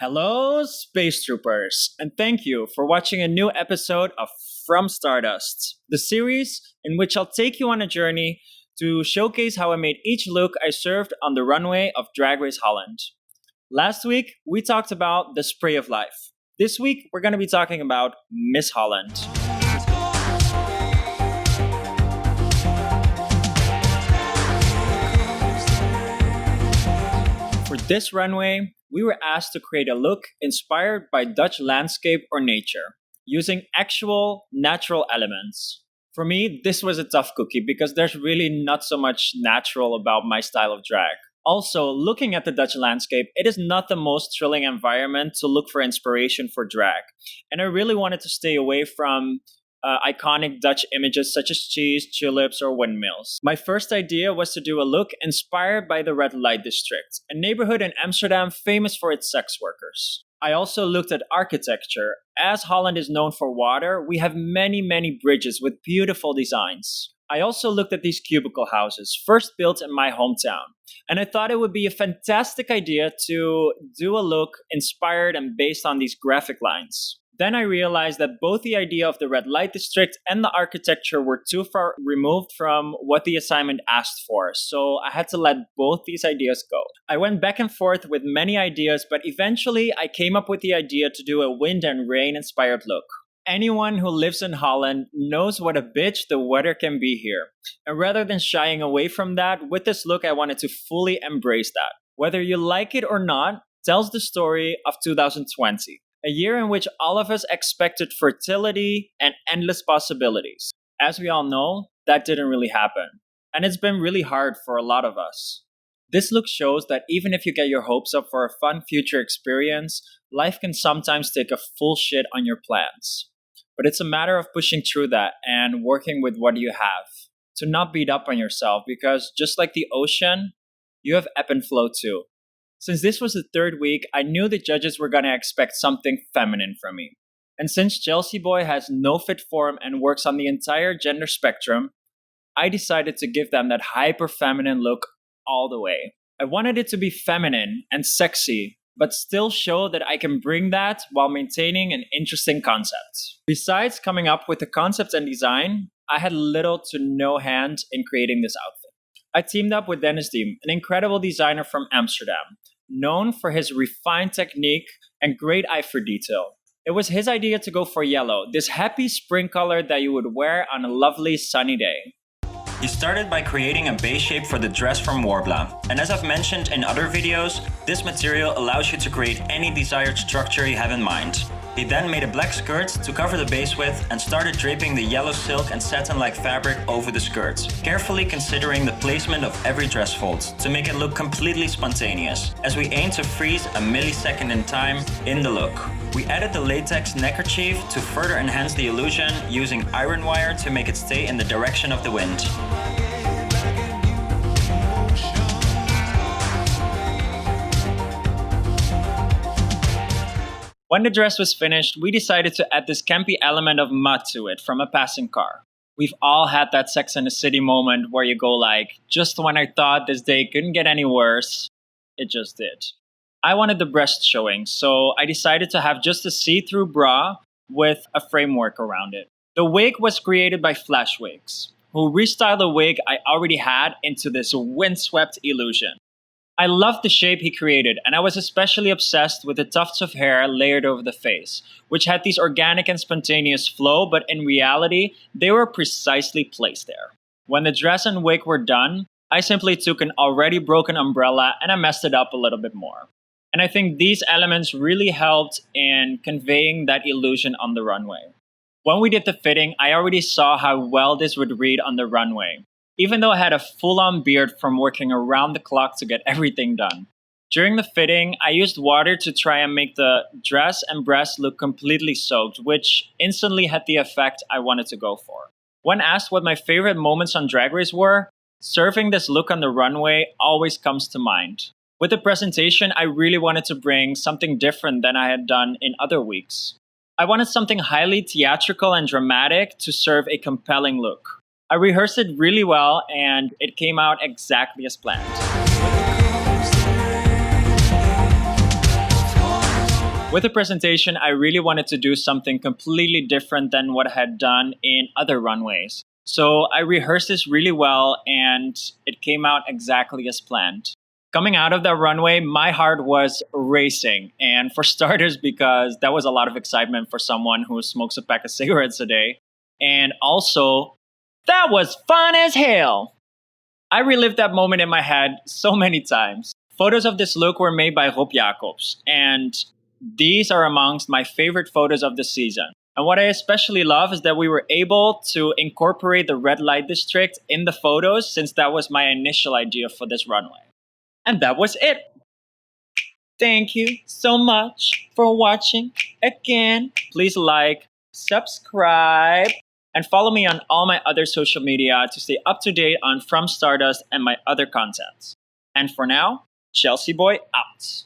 Hello, Space Troopers, and thank you for watching a new episode of From Stardust, the series in which I'll take you on a journey to showcase how I made each look I served on the runway of Drag Race Holland. Last week, we talked about the spray of life. This week, we're going to be talking about Miss Holland. For this runway, we were asked to create a look inspired by Dutch landscape or nature, using actual natural elements. For me, this was a tough cookie because there's really not so much natural about my style of drag. Also, looking at the Dutch landscape, it is not the most thrilling environment to look for inspiration for drag. And I really wanted to stay away from iconic Dutch images such as cheese, tulips, or windmills. My first idea was to do a look inspired by the Red Light District, a neighborhood in Amsterdam famous for its sex workers. I also looked at architecture. As Holland is known for water, we have many bridges with beautiful designs. I also looked at these cubicle houses, first built in my hometown, and I thought it would be a fantastic idea to do a look inspired and based on these graphic lines. Then I realized that both the idea of the Red Light District and the architecture were too far removed from what the assignment asked for, so I had to let both these ideas go. I went back and forth with many ideas, but eventually I came up with the idea to do a wind and rain inspired look. Anyone who lives in Holland knows what a bitch the weather can be here. And rather than shying away from that, with this look I wanted to fully embrace that. Whether you like it or not, tells the story of 2020. A year in which all of us expected fertility and endless possibilities. As we all know, that didn't really happen. And it's been really hard for a lot of us. This look shows that even if you get your hopes up for a fun future experience, life can sometimes take a full shit on your plans. But it's a matter of pushing through that and working with what you have. To not beat up on yourself, because just like the ocean, you have ebb and flow too. Since this was the third week, I knew the judges were gonna expect something feminine from me. And since Chelsea Boy has no fit form and works on the entire gender spectrum, I decided to give them that hyper feminine look all the way. I wanted it to be feminine and sexy, but still show that I can bring that while maintaining an interesting concept. Besides coming up with the concept and design, I had little to no hand in creating this outfit. I teamed up with Dennis Diem, an incredible designer from Amsterdam, known for his refined technique and great eye for detail. It was his idea to go for yellow, this happy spring color that you would wear on a lovely sunny day. He started by creating a base shape for the dress from Warbla, and as I've mentioned in other videos, this material allows you to create any desired structure you have in mind. He then made a black skirt to cover the base with and started draping the yellow silk and satin-like fabric over the skirt, carefully considering the placement of every dress fold to make it look completely spontaneous, as we aim to freeze a millisecond in time in the look. We added the latex neckerchief to further enhance the illusion using iron wire to make it stay in the direction of the wind. When the dress was finished, we decided to add this campy element of mud to it from a passing car. We've all had that Sex and the City moment where you go like, just when I thought this day couldn't get any worse, it just did. I wanted the breast showing, so I decided to have just a see-through bra with a framework around it. The wig was created by Flash Wigs, who restyled a wig I already had into this windswept illusion. I loved the shape he created, and I was especially obsessed with the tufts of hair layered over the face, which had these organic and spontaneous flow, but in reality, they were precisely placed there. When the dress and wig were done, I simply took an already broken umbrella and I messed it up a little bit more. And I think these elements really helped in conveying that illusion on the runway. When we did the fitting, I already saw how well this would read on the runway, even though I had a full-on beard from working around the clock to get everything done. During the fitting, I used water to try and make the dress and breast look completely soaked, which instantly had the effect I wanted to go for. When asked what my favorite moments on Drag Race were, serving this look on the runway always comes to mind. With the presentation, I really wanted to bring something different than I had done in other weeks. I wanted something highly theatrical and dramatic to serve a compelling look. I rehearsed it really well and it came out exactly as planned. With the presentation, I really wanted to do something completely different than what I had done in other runways. So I rehearsed this really well and it came out exactly as planned. Coming out of that runway, my heart was racing. And for starters, because that was a lot of excitement for someone who smokes a pack of cigarettes a day. And also, that was fun as hell. I relived that moment in my head so many times. Photos of this look were made by Roem Service, and these are amongst my favorite photos of the season. And what I especially love is that we were able to incorporate the red light district in the photos, since that was my initial idea for this runway. And that was it. Thank you so much for watching again. Please like, subscribe, and follow me on all my other social media to stay up to date on From Stardust and my other contents. And for now, Chelsea Boy out.